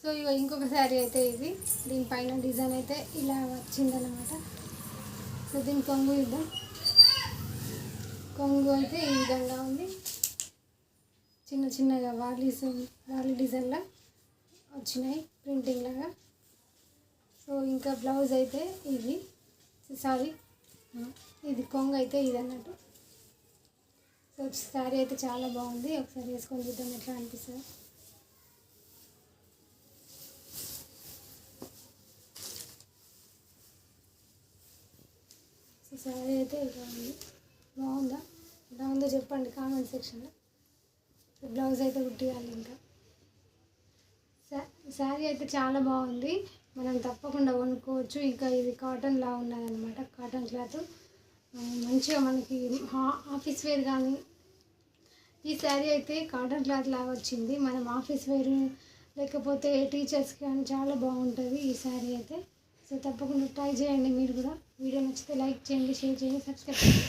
So ఇక ఇంకొక శారీ అయితే ఇది, దీనిపైన డిజైన్ అయితే ఇలా వచ్చిందనమాట. సో దీని కొంగు ఇద్దాం. కొంగు అయితే ఈ విధంగా ఉంది, చిన్న చిన్నగా వాలి డిజైన్లా వచ్చినాయి ప్రింటింగ్ లాగా. సో ఇంకా బ్లౌజ్ అయితే ఇది, ఇది కొంగు అయితే ఇది అన్నట్టు. సో శారీ అయితే చాలా బాగుంది, ఒకసారి వేసుకొని చూద్దాం ఎట్లా అనిపిస్తుంది. సో శారీ అయితే ఇలా ఉంది, బాగుందా? ఎలా ఉందో చెప్పండి కామెంట్ సెక్షన్లో. బ్లౌజ్ అయితే కుట్టియాలి. ఇంకా శారీ అయితే చాలా బాగుంది, మనం తప్పకుండా కొనుక్కోవచ్చు. ఇంకా ఇది కాటన్ లా ఉన్నదన్నమాట, కాటన్ క్లాత్ మంచిగా మనకి ఆఫీస్ వేర్ కానీ. ఈ శారీ అయితే కాటన్ క్లాత్ లాగా వచ్చింది, మనం ఆఫీస్ వేర్ లేకపోతే టీచర్స్కి కానీ చాలా బాగుంటుంది ఈ శారీ అయితే. సో తప్పకుండా ట్రై చేయండి మీరు కూడా. వీడియో నచ్చితే లైక్ చేయండి, షేర్ చేయండి, సబ్స్క్రైబ్ చేయండి.